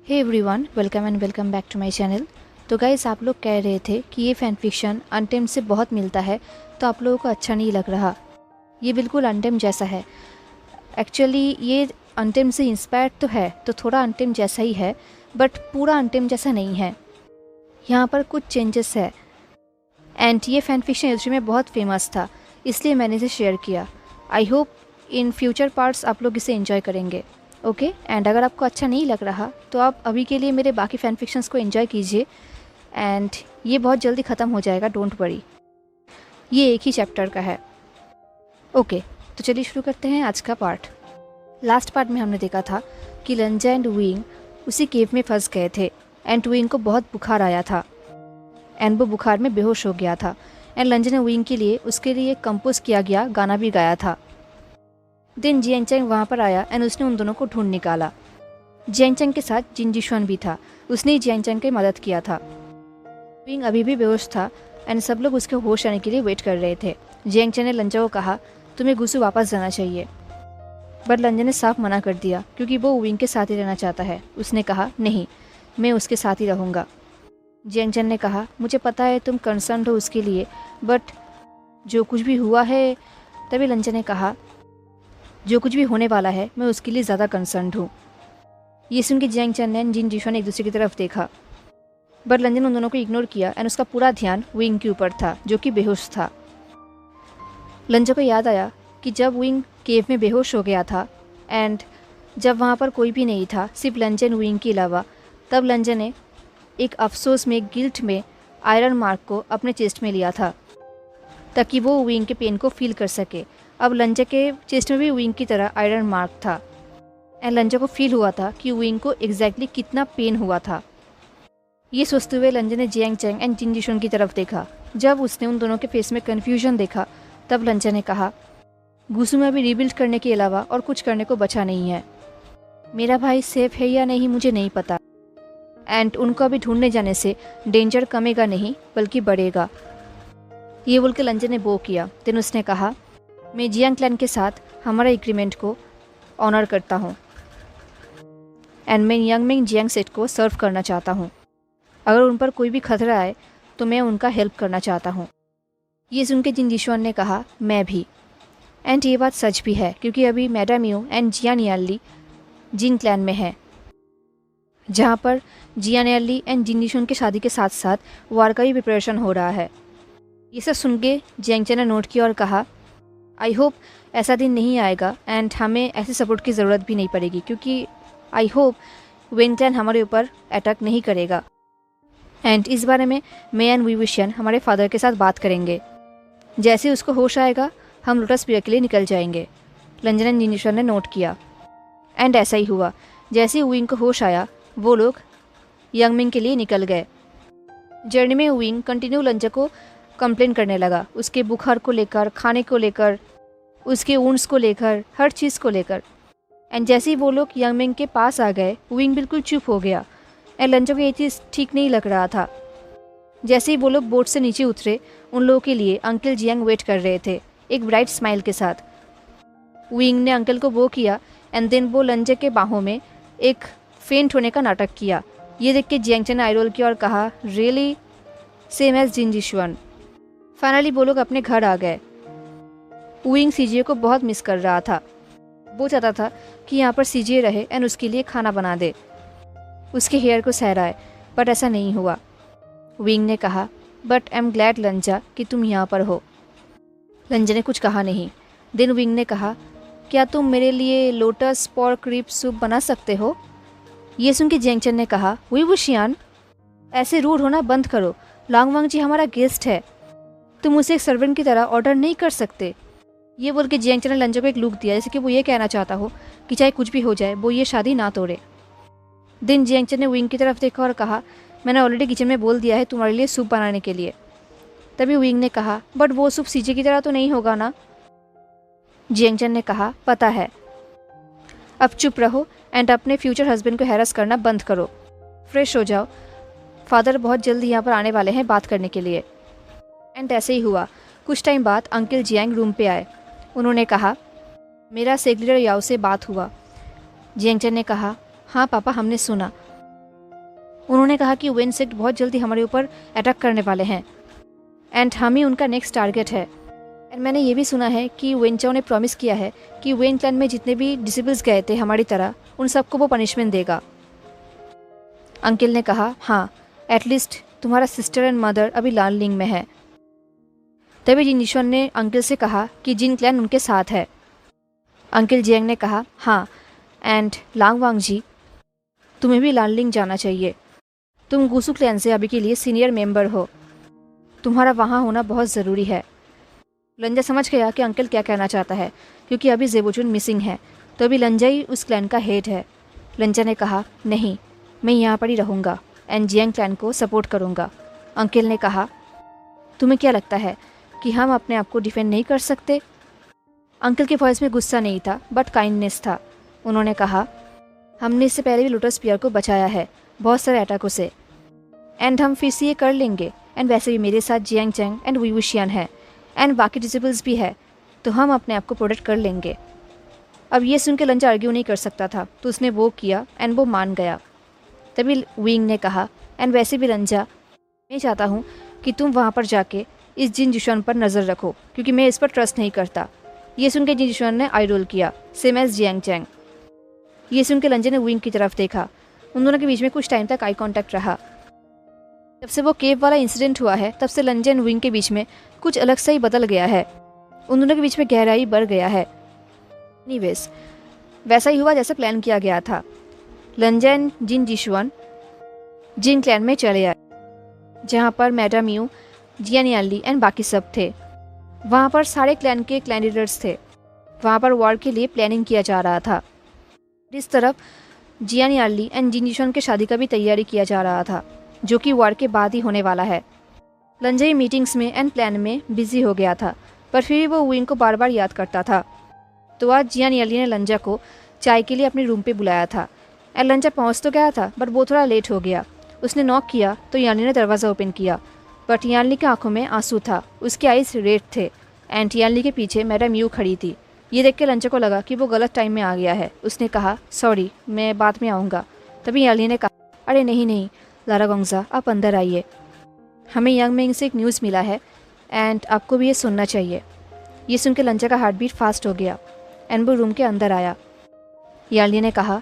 Hey everyone, welcome back to my channel. तो guys, आप लोग कह रहे थे कि ये फैन फिक्शन अनटेम्ड से बहुत मिलता है, तो आप लोगों को अच्छा नहीं लग रहा। ये बिल्कुल अनटेम्ड जैसा है। एक्चुअली ये अनटेम्ड से इंस्पायर्ड तो है, तो थोड़ा अनटेम्ड जैसा ही है, बट पूरा अनटेम्ड जैसा नहीं है। यहाँ पर कुछ चेंजेस है। एंड ये फैन फिक्शन हिस्ट्री में बहुत फेमस था, इसलिए मैंने इसे शेयर किया। I hope in future parts आप लोग इसे एंजॉय करेंगे। ओके एंड अगर आपको अच्छा नहीं लग रहा तो आप अभी के लिए मेरे बाकी फैन फिक्शंस को एंजॉय कीजिए। एंड ये बहुत जल्दी ख़त्म हो जाएगा, डोंट वरी। ये एक ही चैप्टर का है। ओके, तो चलिए शुरू करते हैं आज का पार्ट। लास्ट पार्ट में हमने देखा था कि लंजा एंड विंग उसी केव में फंस गए थे एंड विंग को बहुत बुखार आया था एंड वो बुखार में बेहोश हो गया था। एंड लंजा ने विंग के लिए उसके लिए कंपोज किया गया गाना भी गाया था। दिन जियांगचैंग वहाँ पर आया एंड उसने उन दोनों को ढूंढ निकाला। जियांगचैंग के साथ जिन जिशुआन भी था, उसने जियांगचैंग की मदद किया था। विंग अभी भी बेहोश था एंड सब लोग उसके होश आने के लिए वेट कर रहे थे। जियांगचैंग ने लंजा को कहा, तुम्हें गुसु वापस जाना चाहिए, बट लंजा ने साफ मना कर दिया क्योंकि वो विंग के साथ ही रहना चाहता है। उसने कहा, नहीं, मैं उसके साथ ही रहूँगा। जियांगचैंग ने कहा, मुझे पता है तुम कंसर्न हो उसके लिए, बट जो कुछ भी हुआ है। तभी लंजा ने कहा, जो कुछ भी होने वाला है मैं उसके लिए ज़्यादा कंसर्न हूँ। ये सुन के जियांगचैंग ने जिन जिशुआन ने एक दूसरे की तरफ देखा, बट लंजा ने उन दोनों को इग्नोर किया एंड उसका पूरा ध्यान विंग के ऊपर था जो कि बेहोश था। लंजा को याद आया कि जब विंग केव में बेहोश हो गया था एंड जब वहाँ पर कोई भी नहीं था सिर्फ लंजा एंड विंग के अलावा, तब लंजा ने एक अफसोस में, गिल्ट में आयरन मार्क को अपने चेस्ट में लिया था ताकि वो विंग के पेन को फील कर सके। अब लंजा के चेस्ट में भी विंग की तरह आयरन मार्क था एंड लंजा को फील हुआ था कि विंग को एग्जैक्टली कितना पेन हुआ था। ये सोचते हुए लंजा ने जियांगचैंग एंड जिन जिशुआन की तरफ देखा। जब उसने उन दोनों के फेस में कन्फ्यूजन देखा, तब लंजा ने कहा, गुसु में अभी रिबिल्ड करने के अलावा और कुछ करने को बचा नहीं है। मेरा भाई सेफ है या नहीं मुझे नहीं पता, एंड उनको अभी ढूंढने जाने से डेंजर कमेगा नहीं बल्कि बढ़ेगा। ये बोल के लंजा ने बो किया। देन उसने कहा, मैं जियांग क्लैन के साथ हमारा एग्रीमेंट को ऑनर करता हूँ एंड मैं यांगमिंग जियांग सेट को सर्व करना चाहता हूँ। अगर उन पर कोई भी खतरा आए तो मैं उनका हेल्प करना चाहता हूँ। ये सुन के जिन जिशुआन ने कहा, मैं भी। एंड ये बात सच भी है क्योंकि अभी madam Yu and Jiang Yanli Jin clan में है, जहाँ पर जियान याली एंड जिन जिशुआन की शादी के साथ साथ वार का भी प्रिपरेशन हो रहा है। ये सब सुन के जियांगचैंग ने नोट किया और कहा, आई होप ऐसा दिन नहीं आएगा एंड हमें ऐसे सपोर्ट की ज़रूरत भी नहीं पड़ेगी, क्योंकि आई होप विंग क्लैन हमारे ऊपर अटैक नहीं करेगा। एंड इस बारे में मैं एंड वी विशियन हमारे फादर के साथ बात करेंगे। जैसे उसको होश आएगा हम लोटस पियर के लिए निकल जाएंगे। लंजा एंड जिन जिशुआन ने नोट किया एंड ऐसा ही हुआ। जैसे ही विंग को होश आया, वो लोग यांगमिंग के लिए निकल गए। जर्नी में विंग कंटिन्यू लंजा को कंप्लेन करने लगा, उसके बुखार को लेकर, खाने को लेकर, उसके वुंड्स को लेकर, हर चीज़ को लेकर। एंड जैसे ही वो लोग यांगमिंग के पास आ गए, विंग बिल्कुल चुप हो गया एंड लंजा को ये चीज़ ठीक नहीं लग रहा था। जैसे ही वो लोग बोट से नीचे उतरे, उन लोगों के लिए अंकल जियांग वेट कर रहे थे एक ब्राइट स्माइल के साथ। विंग ने अंकल को वो किया एंड देन वो लंजा के बाहों में एक फेंट होने का नाटक किया। ये देख के जियांगचैंग ने आई रोल किया और कहा, रियली सेम एज जिन जिशुआन। फाइनली वो लोग अपने घर आ गए। विंग सीजे को बहुत मिस कर रहा था। वो चाहता था कि यहाँ पर सीजे रहे एंड उसके लिए खाना बना दे, उसके हेयर को सहराए, बट ऐसा नहीं हुआ। विंग ने कहा, बट आई एम ग्लैड लंजा कि तुम यहाँ पर हो। लंजा ने कुछ कहा नहीं। देन विंग ने कहा, क्या तुम मेरे लिए लोटस पॉर्क रिब सूप बना सकते हो? ये सुन के जियांगचैंग ने कहा, वी वुशियान, ऐसे रूड होना बंद करो। लांगवांग जी हमारा गेस्ट है, तुम उसे एक सर्वेंट की तरह ऑर्डर नहीं कर सकते। ये बोल के जियांगचैंग ने लंजा को एक लुक दिया जैसे कि वो ये कहना चाहता हो कि चाहे कुछ भी हो जाए वो ये शादी ना तोड़े। दिन जियांगचैंग ने विंग की तरफ देखा और कहा, मैंने ऑलरेडी किचन में बोल दिया है तुम्हारे लिए सूप बनाने के लिए। तभी विंग ने कहा, बट वो सूप सीजे की तरह तो नहीं होगा ना? जियांगचैंग ने कहा, पता है, अब चुप रहो एंड अपने फ्यूचर हस्बैंड को हैरस करना बंद करो। फ्रेश हो जाओ, फादर बहुत जल्दी यहाँ पर आने वाले हैं बात करने के लिए। एंड ऐसे ही हुआ। कुछ टाइम बाद अंकल जियांग रूम पे आए। उन्होंने कहा, मेरा सेक्रेटरी याओ से बात हुआ। जियांगचैंग ने कहा, हाँ पापा, हमने सुना। उन्होंने कहा कि वेन सेक्ट बहुत जल्दी हमारे ऊपर अटैक करने वाले हैं एंड हम ही उनका नेक्स्ट टारगेट है। एंड मैंने ये भी सुना है कि वेनचाओ ने प्रॉमिस किया है कि वेन क्लैन में जितने भी डिसेबल्स गए थे हमारी तरह, उन सबको वो पनिशमेंट देगा। अंकल ने कहा, हाँ, एटलीस्ट तुम्हारा सिस्टर एंड मदर अभी लानलिंग में है। तभी जिन जिशुआन ने अंकल से कहा कि जिन क्लैन उनके साथ है। अंकल जियांग ने कहा, हाँ, एंड लांग वांग जी, तुम्हें भी लानलिंग जाना चाहिए। तुम गुसु क्लैन से अभी के लिए सीनियर मेंबर हो, तुम्हारा वहाँ होना बहुत ज़रूरी है। लंजा समझ गया कि अंकल क्या कहना चाहता है, क्योंकि अभी जेबुचुन मिसिंग है, तो अभी लंजा ही उस क्लैन का हेड है। लंजा ने कहा, नहीं, मैं यहाँ पर ही रहूँगा एंड जियांग क्लैन को सपोर्ट करूँगा। अंकल ने कहा, तुम्हें क्या लगता है कि हम अपने आप को डिफेंड नहीं कर सकते? अंकल के वॉइस में गुस्सा नहीं था, बट काइंडनेस था। उन्होंने कहा, हमने इससे पहले भी लोटस पियर को बचाया है बहुत सारे अटैकों से, एंड हम फिर से ये कर लेंगे। एंड वैसे भी मेरे साथ जियांग चैंग एंड वी वुशियान है एंड बाकी डिसेबल्स भी है, तो हम अपने आप को प्रोटेक्ट कर लेंगे। अब ये सुन के लंजा आर्ग्यू नहीं कर सकता था, तो उसने वो किया एंड वो मान गया। तभी विंग ने कहा, एंड वैसे भी लंजा, मैं चाहता हूँ कि तुम वहाँ पर जाके इस जिन जिशुआन पर नज़र रखो, क्योंकि मैं इस पर ट्रस्ट नहीं करता। ये सुन के जिन जिशुआन ने आई रोल किया, सेम एज जियांग चैंग। ये सुन के लंजा ने विंग की तरफ देखा। उन दोनों के बीच में कुछ टाइम तक आई कांटेक्ट रहा। जब से वो केव वाला इंसिडेंट हुआ है, तब से लंजा एंड विंग के बीच में कुछ अलग सा ही बदल गया है। उन दोनों के बीच में गहराई बढ़ गया है। एनीवेज, वैसा ही हुआ जैसा प्लान किया गया था। लंजा एंड जिन जिशुआन जिन क्लैन में चले आए, जहाँ पर madam Yu, Jian Yanli and बाकी सब थे। वहाँ पर सारे क्लैन के क्लैन लीडर्स थे। वहाँ पर वॉर के लिए प्लानिंग किया जा रहा था। इस तरफ जियान यानली एंड जिन जिशुआन के शादी का भी तैयारी किया जा रहा था, जो कि वॉर के बाद ही होने वाला है। लंजा मीटिंग्स में एंड प्लान में बिजी हो गया था, पर फिर भी वो विंग को बार बार याद करता था। तो आज जियान यानली ने लंजा को चाय के लिए अपने रूम पे बुलाया था। एंड लंजा पहुँच तो गया था, बट वो थोड़ा लेट हो गया। उसने नॉक किया तो यानली ने दरवाज़ा ओपन किया, बट यानली की आंखों में आंसू था, उसके आइज रेड थे। एंड यानली के पीछे मैडम यू खड़ी थी। ये देख के लंजा को लगा कि वो गलत टाइम में आ गया है। उसने कहा, सॉरी, मैं बाद में आऊँगा। तभी यानली ने कहा, अरे नहीं नहीं लारा गोंगजा, आप अंदर आइए। हमें यांग मिंग से एक न्यूज़ मिला है एंड आपको भी ये सुनना चाहिए। ये सुन के लंजा का हार्ट बीट फास्ट हो गया एंड वो रूम के अंदर आया। यानली ने कहा,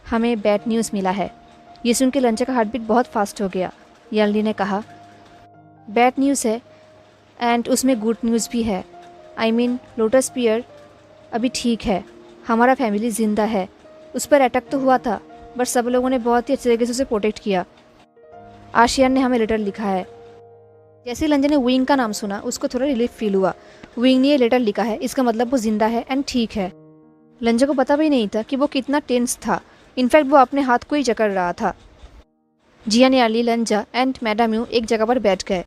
हमें बैड न्यूज़ मिला है। ये सुन के लंजा का हार्ट बीट बहुत फास्ट हो गया। यानली ने कहा, बैड न्यूज़ है एंड उसमें गुड न्यूज़ भी है। आई मीन लोटस पियर अभी ठीक है, हमारा फैमिली ज़िंदा है। उस पर अटैक तो हुआ था, बट सब लोगों ने बहुत ही अच्छे तरीके से उसे प्रोटेक्ट किया। आशियान ने हमें लेटर लिखा है। जैसे ही लंजा ने विंग का नाम सुना, उसको थोड़ा रिलीफ फील हुआ। विंग ने ये लेटर लिखा है, इसका मतलब वो जिंदा है एंड ठीक है। लंजा को पता भी नहीं था कि वो कितना टेंस था। इनफैक्ट वो अपने हाथ को ही जकड़ रहा था। जियान यानली, लंजा एंड मैडम यू एक जगह पर बैठ गए।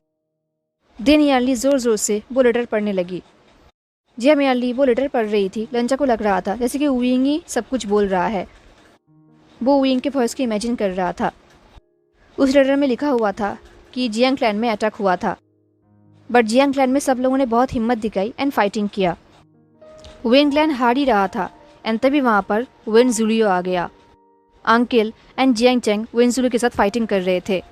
देन यानली जोर जोर से वो लेटर पढ़ने लगी। जियान यानली वो लेटर पढ़ रही थी। लंजा को लग रहा था जैसे कि विंग ही सब कुछ बोल रहा है। वो विंग के वॉइस को इमेजिन कर रहा था। उस लेटर में लिखा हुआ था कि जियांग क्लैन में अटैक हुआ था, बट जियांग क्लैन में सब लोगों ने बहुत हिम्मत दिखाई एंड फाइटिंग किया। वेन क्लैन हार ही रहा था एंड तभी वहाँ पर वेन जुलियो आ गया। Uncle and Jiang Cheng Wen Julio के साथ फाइटिंग कर रहे थे।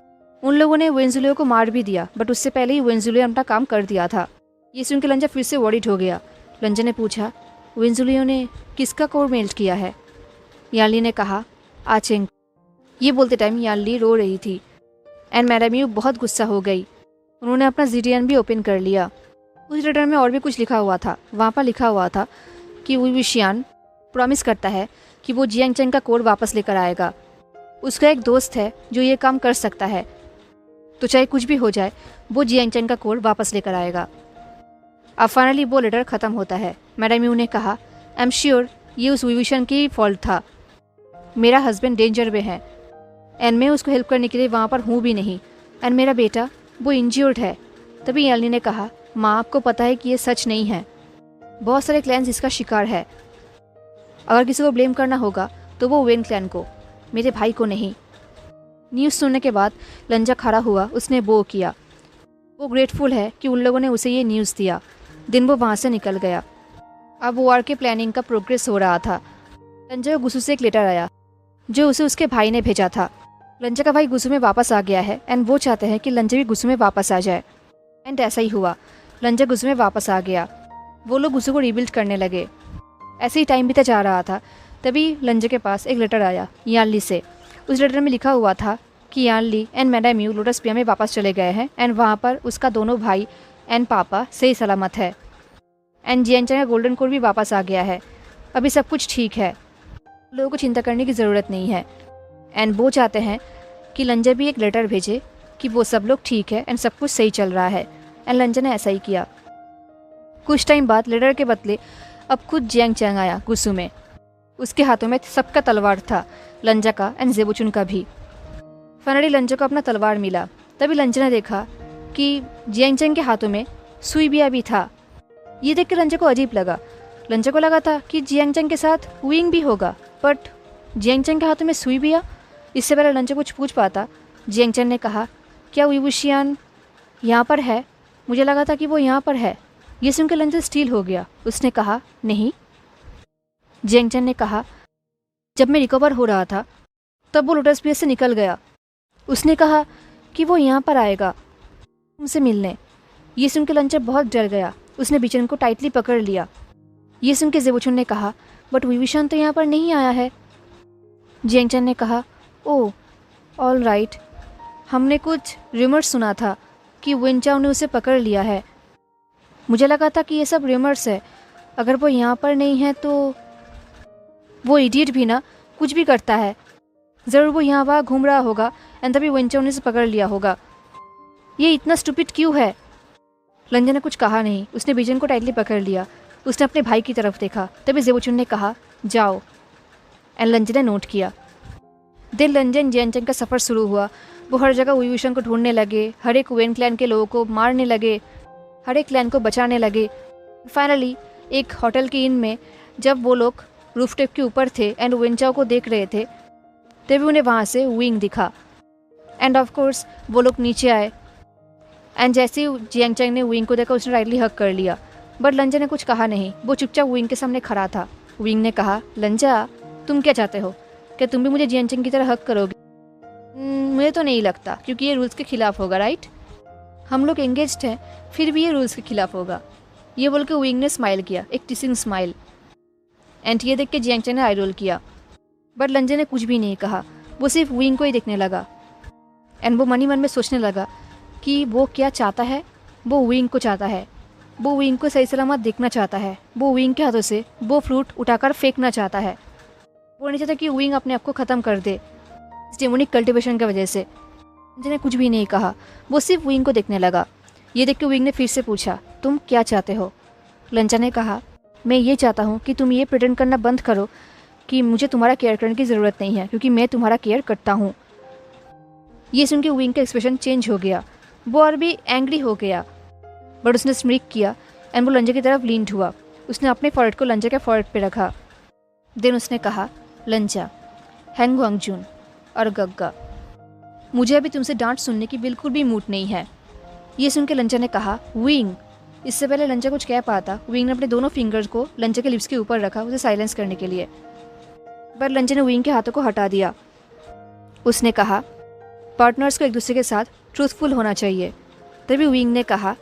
उन लोगों ने वेन जुलियो को मार भी दिया, बट उससे पहले ही वेन जुलियो अपना काम कर दिया था। ये सुन के लंजा फिर से वॉरिड हो गया। लंजा ने पूछा, वेन जुलियो ने किसका कोर मेल्ट किया है? यानली ने कहा, आचेंग। ये बोलते टाइम यानली रो रही थी एंड मैडम यू बहुत गुस्सा हो गई। उन्होंने अपना जीडीएन भी ओपन कर लिया। उस लेटर में और भी कुछ लिखा हुआ था। वहाँ पर लिखा हुआ था कि वी विशियान प्रॉमिस करता है कि वो जियांग चैंग का कोड वापस लेकर आएगा। उसका एक दोस्त है जो ये काम कर सकता है, तो चाहे कुछ भी हो जाए वो जियांग चैंग का कोड वापस लेकर आएगा। अब फाइनली वो लेटर ख़त्म होता है। मैडम यू ने कहा, आई एम श्योर ये उस विविशन की फॉल्ट था। मेरा हस्बैंड डेंजर में है एंड मैं उसको हेल्प करने के लिए वहाँ पर हूँ भी नहीं, एंड मेरा बेटा वो इंज्योर्ड है। तभी यानली ने कहा, माँ आपको पता है कि ये सच नहीं है। बहुत सारे क्लैन्स इसका शिकार है। अगर किसी को ब्लेम करना होगा तो वो वेन क्लैन को, मेरे भाई को नहीं। न्यूज़ सुनने के बाद लंजा खड़ा हुआ। उसने वो किया। वो ग्रेटफुल है कि उन लोगों ने उसे ये न्यूज़ दिया। दिन वो वहाँ से निकल गया। अब वॉर के प्लानिंग का प्रोग्रेस हो रहा था। लंजा को गुस्से से एक लेटर आया जो उसे उसके भाई ने भेजा था। लंजा का भाई गुस्से में वापस आ गया है एंड वो चाहते हैं कि लंजा भी गुस्से में वापस आ जाए। एंड ऐसा ही हुआ, लंजा गुस्से में वापस आ गया। वो लोग गुस्से को रिबिल्ड करने लगे। ऐसे ही टाइम बीता जा रहा था, तभी लंजा के पास एक लेटर आया यानली से। उस लेटर में लिखा हुआ था कि Yanli and madam you lotus पिया में वापस चले गए हैं एंड वहाँ पर उसका दोनों भाई एंड पापा सही सलामत है। एंड जियांग का गोल्डन कोड भी वापस आ गया है। अभी सब कुछ ठीक है, लोगों को चिंता करने की ज़रूरत नहीं है। एंड वो चाहते हैं कि लंजा भी एक लेटर भेजे कि वो सब लोग ठीक है एंड सब कुछ सही चल रहा है। एंड लंजा ने ऐसा ही किया। कुछ टाइम बाद लेटर के बदले अब खुद जियांग चैंग आया गुस्सू में। उसके हाथों में सबका तलवार था, लंजा का एंड जेबुचुन का भी। फाइनली लंजा को अपना तलवार मिला। तभी लंजा ने देखा कि जियांग चैंग के हाथों में सुईबिया भी था। ये देख के लंजा को अजीब लगा। लंजा को लगा था कि जियांग चैंग के साथ विंग भी होगा, बट जियांग चैंग के हाथों में सुईबिया। इससे पहले लंजा कुछ पूछ पाता, जियांग चैंग ने कहा, क्या विवुशियान यहाँ पर है? मुझे लगा था कि वो यहाँ पर है। ये सुनकर लंजा स्टील हो गया। उसने कहा, नहीं। जियांग चैंग ने कहा, जब मैं रिकवर हो रहा था तब वो लोटस पिया से निकल गया। उसने कहा कि वो यहाँ पर आएगा तुमसे मिलने। ये सुन के लंजा बहुत डर गया। उसने बिचन को टाइटली पकड़ लिया। ये सुन के जेबुचुन ने कहा, बट विविशान तो यहाँ पर नहीं आया है। जियांग चैंग ने कहा, ओह ऑल राइट, हमने कुछ रूमर्स सुना था कि विनचाओ ने उसे पकड़ लिया है। मुझे लगा था कि ये सब रूमर्स है। अगर वो यहाँ पर नहीं है तो वो इडियट भी ना कुछ भी करता है। ज़रूर वो यहाँ वहाँ घूम रहा होगा एंड तभी विनचाओ ने उसे पकड़ लिया होगा। ये इतना स्टूपिड क्यों है? लंजा ने कुछ कहा नहीं। उसने बिजन को टाइटली पकड़ लिया। उसने अपने भाई की तरफ देखा। तभी जेबुचुन ने कहा, जाओ। एंड लंजा ने नोट किया। Then Lan Zhan and Jiang Cheng का सफ़र शुरू हुआ। वो हर जगह विवुशियान को ढूंढने लगे, हर एक वेन क्लैन के लोगों को मारने लगे, हर एक क्लैन को बचाने लगे। फाइनली एक होटल के इन में जब वो लोग रूफटॉप के ऊपर थे एंड विनचाओ को देख रहे थे, तभी उन्हें वहाँ से विंग दिखा। एंड ऑफ कोर्स वो लोग नीचे आए एंड जैसे ही जियांग चैंग ने विंग को देखा उसने राइटली हक कर लिया। बट लंजा ने कुछ कहा नहीं। वो चुपचाप विंग के सामने खड़ा था। विंग ने कहा, लंजा तुम क्या चाहते हो? क्या तुम भी मुझे जियांग चैंग की तरह हक करोगे? मुझे तो नहीं लगता, क्योंकि ये रूल्स के खिलाफ होगा, राइट? हम लोग एंगेज्ड हैं, फिर भी ये रूल्स के खिलाफ होगा। ये बोल के विंग ने स्माइल किया, एक टिसिंग स्माइल। एंड ये देख के जियांग चैंग ने आई रोल किया। बट लंजा ने कुछ भी नहीं कहा। वो सिर्फ विंग को ही देखने लगा। एंड वो मन ही मन में सोचने लगा कि वो क्या चाहता है। वो विंग को चाहता है। वो विंग को सही सलामत देखना चाहता है। वो विंग के हाथों से वो फ्रूट उठाकर फेंकना चाहता है। वो नहीं चाहता कि विंग अपने आप को ख़त्म कर दे इस डेमोनिक कल्टिवेशन की वजह से। लंजा ने कुछ भी नहीं कहा। वो सिर्फ विंग को देखने लगा। ये देख के विंग ने फिर से पूछा, तुम क्या चाहते हो? लंजा ने कहा, मैं ये चाहता हूँ कि तुम ये प्रिटेंड करना बंद करो कि मुझे तुम्हारा केयर करने की ज़रूरत नहीं है, क्योंकि मैं तुम्हारा केयर करता हूँ। ये सुन के विंग का एक्सप्रेशन चेंज हो गया। वो और भी एंग्री हो गया। बट उसने स्मिक किया एंड वो लंजा की तरफ लीन्ड हुआ। उसने अपने फॉरहेड को लंजा के फॉरहेड पे रखा। देन उसने कहा, लंजा, हैंगू अंगजून और गग्गा, मुझे अभी तुमसे डांट सुनने की बिल्कुल भी मूड नहीं है। ये सुन के लंजा ने कहा, विंग। इससे पहले लंजा कुछ कह पाता, विंग ने अपने दोनों फिंगर्स को लंजा के लिप्स के ऊपर रखा उसे साइलेंस करने के लिए। पर लंजा ने विंग के हाथों को हटा दिया। उसने कहा, पार्टनर्स को एक दूसरे के साथ ट्रूथफुल होना चाहिए। तभी विंग ने कहा,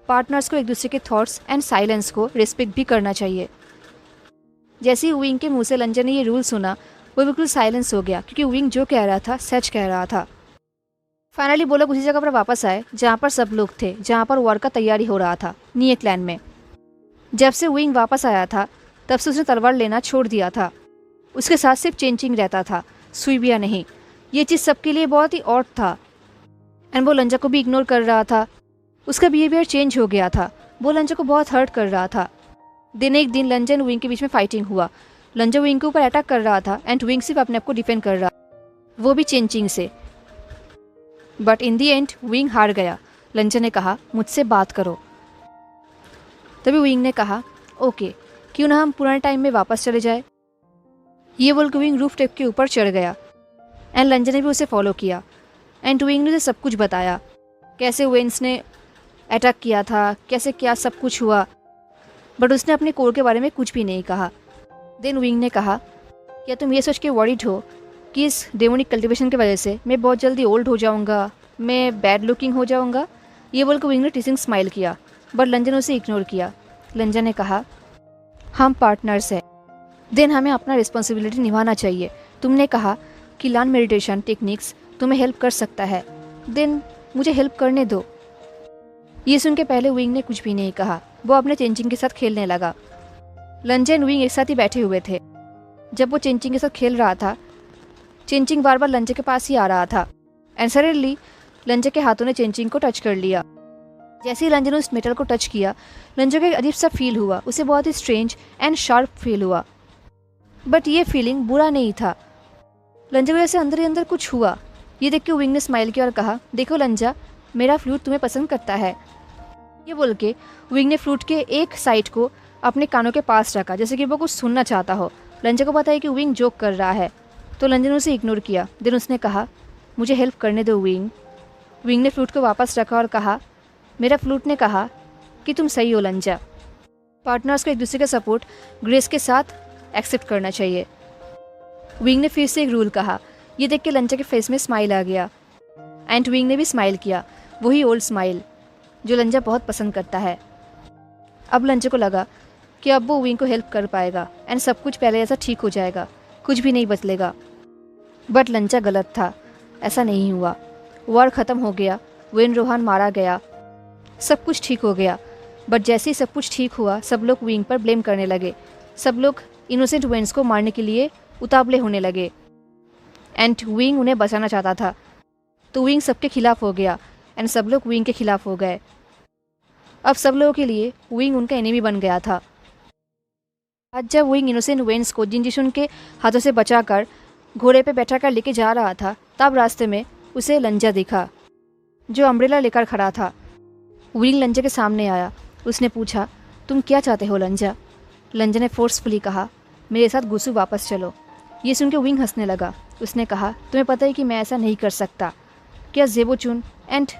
पार्टनर्स को एक दूसरे के थॉट्स एंड साइलेंस को रिस्पेक्ट भी करना चाहिए। जैसे ही विंग के मुंह से लंजा ने ये रूल सुना, वो बिल्कुल साइलेंस हो गया, क्योंकि विंग जो कह रहा था सच कह रहा था। फाइनली वो लोग उसी जगह पर वापस आए जहाँ पर सब लोग थे, जहाँ पर वॉर का तैयारी हो रहा था निये क्लैन में। जब से विंग वापस आया था तब से उसने तलवार लेना छोड़ दिया था। उसके साथ सिर्फ चेंजिंग रहता था, सुईबिया नहीं। ये चीज़ सबके लिए बहुत ही ऑड था। एंड वो लंजा को भी इग्नोर कर रहा था। उसका बिहेवियर चेंज हो गया था। वो लंजा को बहुत हर्ट कर रहा था। दिन एक दिन लंजा एंड विंग के बीच में फाइटिंग हुआ। लंजा विंग के ऊपर अटैक कर रहा था एंड विंग सिर्फ अपने आप को डिफेंड कर रहा, वो भी चेंजिंग से। But in the and wing हार गया। लंजा ने कहा, मुझसे बात करो। तभी विंग ने कहा, ओके, क्यों ना हम पुराने टाइम में वापस चले जाए। ये बोल के विंग रूफ टॉप के ऊपर चढ़ गया एंड लंजा ने भी उसे फॉलो किया। एंड विंग ने उसे सब कुछ बताया, कैसे वेंस ने अटैक किया था, कैसे क्या सब कुछ हुआ। बट उसने अपने कोर के बारे में कुछ भी नहीं कहा। देन विंग ने कहा, क्या तुम ये सोच के वरीड हो कि इस डेमोनिक कल्टिवेशन की वजह से मैं बहुत जल्दी ओल्ड हो जाऊंगा, मैं बैड लुकिंग हो जाऊंगा। ये बोलकर विंग ने टीसिंग स्माइल किया, बट लंजन उसे इग्नोर किया। लंजन ने कहा, हम पार्टनर्स हैं, देन हमें अपना रिस्पॉन्सिबिलिटी निभाना चाहिए। तुमने कहा कि लर्न मेडिटेशन टेक्निक्स तुम्हें हेल्प कर सकता है, देन मुझे हेल्प करने दो। ये सुन के पहले विंग ने कुछ भी नहीं कहा, वो अपने चेंचिंग के साथ खेलने लगा। लंजन विंग एक साथ ही बैठे हुए थे। जब वो चेंचिंग के साथ खेल रहा था, चेंचिंग बार बार लंजे के पास ही आ रहा था एंड सडनली लंजे के हाथों ने चेंचिंग को टच कर लिया। जैसे ही लंजे ने उस मेटल को टच किया, लंजे को एक अजीब सा फील हुआ, उसे बहुत ही स्ट्रेंज एंड शार्प फील हुआ। बट ये फीलिंग बुरा नहीं था, लंजा को जैसे अंदर ही अंदर कुछ हुआ। ये देख के विंग ने स्माइल किया और कहा, देखो लंजा, मेरा फ्लूट तुम्हें पसंद करता है। ये बोल के विंग ने फ्लूट के एक साइड को अपने कानों के पास रखा, जैसे कि वो कुछ सुनना चाहता हो। लंजा को पता है कि विंग जोक कर रहा है, तो लंजा ने उसे इग्नोर किया। देन उसने कहा, मुझे हेल्प करने दो विंग। विंग ने फ्लूट को वापस रखा और कहा, मेरा फ्लूट ने कहा कि तुम सही हो लंजा। पार्टनर्स को एक दूसरे का सपोर्ट ग्रेस के साथ एक्सेप्ट करना चाहिए। विंग ने फिर से एक रूल कहा। ये देख के लंजा के फेस में स्माइल आ गया एंड विंग ने भी स्माइल किया, वही ओल्ड स्माइल जो लंजा बहुत पसंद करता है। अब लंजा को लगा कि अब वो विंग को हेल्प कर पाएगा एंड सब कुछ पहले जैसा ठीक हो जाएगा, कुछ भी नहीं बदलेगा। बट लंजा गलत था, ऐसा नहीं हुआ। वॉर ख़त्म हो गया, वेन रोहान मारा गया, सब कुछ ठीक हो गया। बट जैसे ही सब कुछ ठीक हुआ, सब लोग विंग पर ब्लेम करने लगे। सब लोग इनोसेंट वेन्स को मारने के लिए उतावले होने लगे एंड विंग उन्हें बचाना चाहता था, तो विंग सबके खिलाफ हो गया एंड सब लोग विंग के खिलाफ हो गए। अब सब लोगों के लिए विंग उनका एनिमी बन गया था। आज जब विंग इनोसेंट वेन्स को जिनजिशुन के हाथों से बचाकर घोड़े पे बैठा कर लेके जा रहा था, तब रास्ते में उसे लंजा दिखा जो अम्ब्रेला लेकर खड़ा था। विंग लंजा के सामने आया। उसने पूछा, तुम क्या चाहते हो लंजा? लंजा ने फोर्सफुली कहा, मेरे साथ गुसु वापस चलो। ये सुन के विंग हंसने लगा। उसने कहा, तुम्हें पता है कि मैं ऐसा नहीं कर सकता। क्या जेबोचुन एंड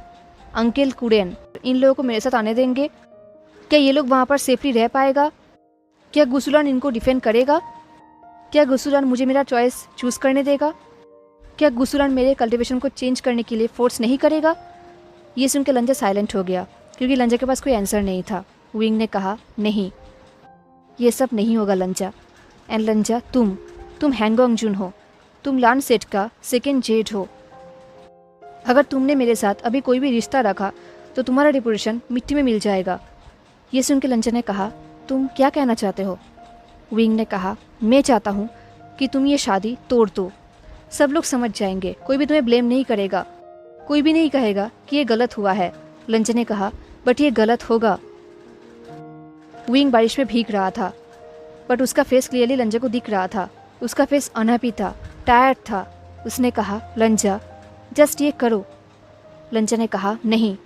अंकेल कुडेन इन लोगों को मेरे साथ आने देंगे? क्या ये लोग वहाँ पर सेफली रह पाएगा? क्या गुसुलान इनको डिफेंड करेगा? क्या गुसुलान मुझे मेरा चॉइस चूज़ करने देगा? क्या गुसुलान मेरे कल्टिवेशन को चेंज करने के लिए फोर्स नहीं करेगा? ये सुन के लंजा साइलेंट हो गया, क्योंकि लंजा के पास कोई आंसर नहीं था। विंग ने कहा, नहीं, ये सब नहीं होगा लंजा। एंड लंजा, तुम हैंगोंग जुन हो, तुम लान सेट का सेकेंड जेड हो। अगर तुमने मेरे साथ अभी कोई भी रिश्ता रखा तो तुम्हारा रेपुटेशन मिट्टी में मिल जाएगा। ये सुन के लंजा ने कहा, तुम क्या कहना चाहते हो? विंग ने कहा, मैं चाहता हूँ कि तुम ये शादी तोड़ दो। सब लोग समझ जाएंगे, कोई भी तुम्हें ब्लेम नहीं करेगा, कोई भी नहीं कहेगा कि ये गलत हुआ है। लंजा ने कहा, बट ये गलत होगा। विंग बारिश में भीग रहा था, बट उसका फेस क्लियरली लंजा को दिख रहा था। उसका फेस अनहैप्पी था, टायर्ड था। उसने कहा, लंजा जस्ट ये करो। लंजा ने कहा, नहीं।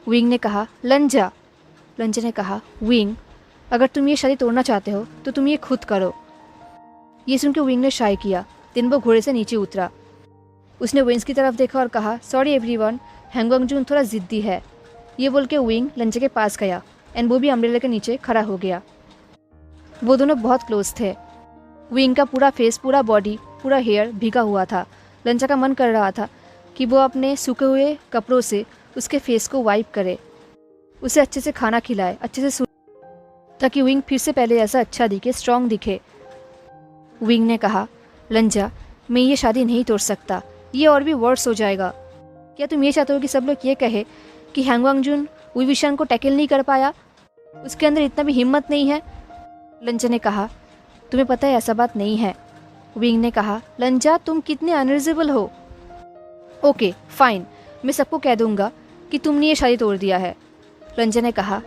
विंग ने कहा, लंजा। लंजा ने कहा, विंग, अगर तुम ये शादी तोड़ना चाहते हो तो तुम ये खुद करो। ये सुन के विंग ने शाय किया। दिन वो घोड़े से नीचे उतरा। उसने विंग्स की तरफ देखा और कहा, सॉरी एवरीवन, हैंगोंग जून थोड़ा ज़िद्दी है। ये बोल के विंग लंजा के पास गया एंड वो भी अम्ब्रेला के नीचे खड़ा हो गया। वो दोनों बहुत क्लोज थे। विंग का पूरा फेस, पूरा बॉडी, पूरा हेयर भीगा हुआ था। लंजा का मन कर रहा था कि वो अपने सूखे हुए कपड़ों से उसके फेस को वाइप करे, उसे अच्छे से खाना खिलाए, अच्छे से ताकि विंग फिर से पहले ऐसा अच्छा दिखे, स्ट्रांग दिखे। विंग ने कहा, लंजा, मैं ये शादी नहीं तोड़ सकता, ये और भी वर्स हो जाएगा। क्या तुम ये चाहते हो कि सब लोग ये कहे कि हैंगवांग जुन विविशान को टैकल नहीं कर पाया, उसके अंदर इतना भी हिम्मत नहीं है? लंजा ने कहा, तुम्हें पता है ऐसा बात नहीं है। विंग ने कहा, लंजा तुम कितने अनरिजनेबल हो। ओके फाइन, मैं सबको कह दूंगा कि तुमने ये शादी तोड़ दिया है। लंजा ने कहा,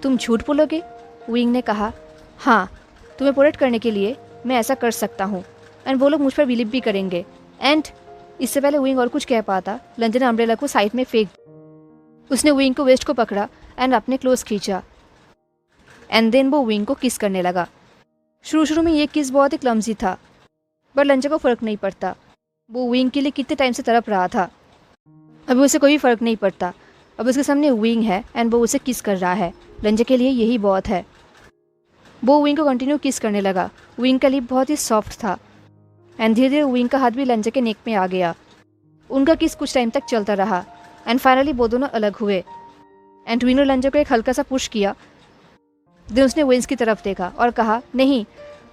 तुम झूठ बोलोगे? विंग ने कहा, हाँ, तुम्हें प्रोटेक्ट करने के लिए मैं ऐसा कर सकता हूँ एंड वो लोग मुझ पर बिलीव भी करेंगे। एंड इससे पहले विंग और कुछ कह पाता, लंजा ने अम्ब्रेला को साइड में फेंक। उसने विंग को वेस्ट को पकड़ा एंड अपने क्लोज खींचा एंड देन वो विंग को किस करने लगा। शुरू में ये किस बहुत ही क्लमजी था, बट लंजा को फ़र्क नहीं पड़ता। वो विंग के लिए कितने टाइम से तड़प रहा था, अभी उसे कोई फ़र्क नहीं पड़ता। अब उसके सामने विंग है एंड वो उसे किस कर रहा है। लंजा के लिए यही बहुत है। वो विंग को कंटिन्यू किस करने लगा। विंग का लिप बहुत ही सॉफ्ट था एंड धीरे धीरे विंग का हाथ भी लंजा के नेक में आ गया। उनका किस कुछ टाइम तक चलता रहा एंड फाइनली वो दोनों अलग हुए। एंड विंग ने लंजा को एक हल्का सा पुश किया। देन उसने विंस की तरफ देखा और कहा, नहीं,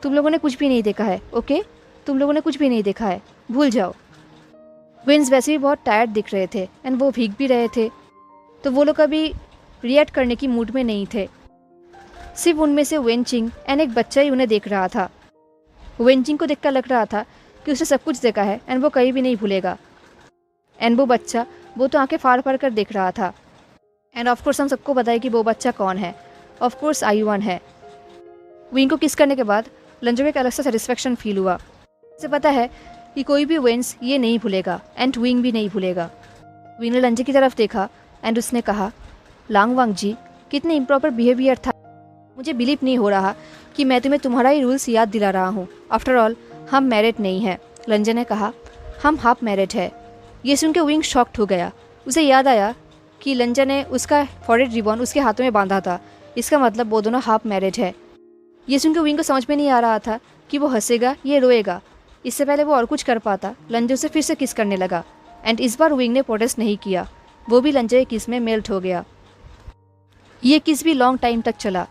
तुम लोगों ने कुछ भी नहीं देखा है, ओके? तुम लोगों ने कुछ भी नहीं देखा है, भूल जाओ। विंस वैसे भी बहुत टायर्ड दिख रहे थे एंड वो भीग भी रहे थे, तो वो लोग अभी रिएक्ट करने की मूड में नहीं थे। सिर्फ उनमें से वेनचिंग एंड एक बच्चा ही उन्हें देख रहा था। वेनचिंग को देखकर लग रहा था कि उसने सब कुछ देखा है एंड वो कहीं भी नहीं भूलेगा। एंड वो बच्चा, वो तो आंखें फाड़ फाड़ कर देख रहा था। एंड ऑफकोर्स हम सबको पता है कि वो बच्चा कौन है। ऑफकोर्स आयुआन है। विंग को किस करने के बाद लंजो को एक अलग सा सेटिस्फेक्शन फील हुआ। उसे पता है कि कोई भी वेंस ये नहीं भूलेगा एंड विंग भी नहीं भूलेगा। विंग ने लंजो की तरफ देखा एंड उसने कहा, लांगवांग जी, कितने इम्प्रॉपर बिहेवियर था। मुझे बिलीव नहीं हो रहा कि मैं तुम्हें तुम्हारा ही रूल्स याद दिला रहा हूँ। आफ्टर ऑल हम मैरिड नहीं हैं। लंजो ने कहा, हम हाफ मैरिड है। ये सुन के विंग शॉक्ड हो गया। उसे याद आया कि लंजो ने उसका फॉरहेड रिबॉन उसके हाथों में बांधा था। इसका मतलब वो दोनों हाफ मैरिड है। ये सुन के विंग को समझ में नहीं आ रहा था कि वो हंसेगा या रोएगा। इससे पहले वो और कुछ कर पाता, लंजो से फिर से किस करने लगा। एंड इस बार विंग ने प्रोटेस्ट नहीं किया, वो भी लंजो के किस में मेल्ट हो गया। ये किस भी लॉन्ग टाइम तक चला।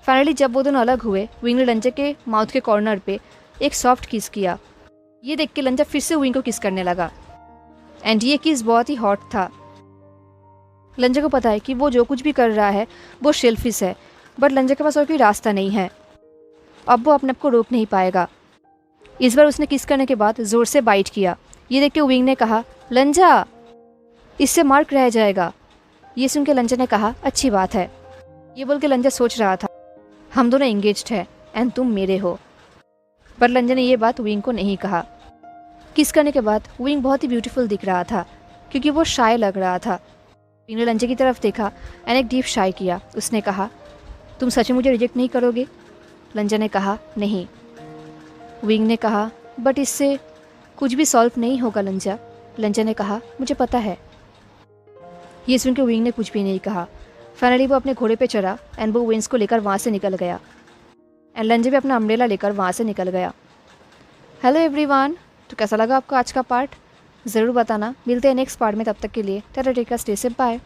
फाइनली जब वो दोनों अलग हुए, विंग ने लंजो के माउथ के कॉर्नर पे एक सॉफ्ट किस किया। ये देख के लंजो फिर से विंग को किस करने लगा एंड ये किस बहुत ही हॉट था। लंजो को पता है कि वो जो कुछ भी कर रहा है वो शेल्फिश है, बट लंजो के पास और कोई रास्ता नहीं है। अब वो अपने आप को रोक नहीं पाएगा। इस बार उसने किस करने के बाद ज़ोर से बाइट किया। ये देख के विंग ने कहा, लंजा, इससे मार्क रह जाएगा। ये सुन के लंजो ने कहा, अच्छी बात है। ये बोल के लंजो सोच रहा था, हम दोनों एंगेज्ड हैं एंड तुम मेरे हो। पर लंजो ने ये बात विंग को नहीं कहा। किस करने के बाद विंग बहुत ही ब्यूटीफुल दिख रहा था क्योंकि वो शाय लग रहा था। विंग ने लंजो की तरफ देखा एंड एक डीप शाय किया। उसने कहा, तुम सच में मुझे रिजेक्ट नहीं करोगे? लंजो ने कहा, नहीं। विंग ने कहा, बट इससे कुछ भी सॉल्व नहीं होगा लंजो। लंजो ने कहा, मुझे पता है। ये सुन के विंग ने कुछ भी नहीं कहा। फाइनली वो अपने घोड़े पे चढ़ा एंड वो विंस को लेकर वहाँ से निकल गया। एंड लंजो भी अपना अम्ब्रेला लेकर वहाँ से निकल गया। हेलो एवरीवन, तो कैसा लगा आपको आज का पार्ट? ज़रूर बताना। मिलते हैं नेक्स्ट पार्ट में, तब तक के लिए tata take care, stay safe, bye.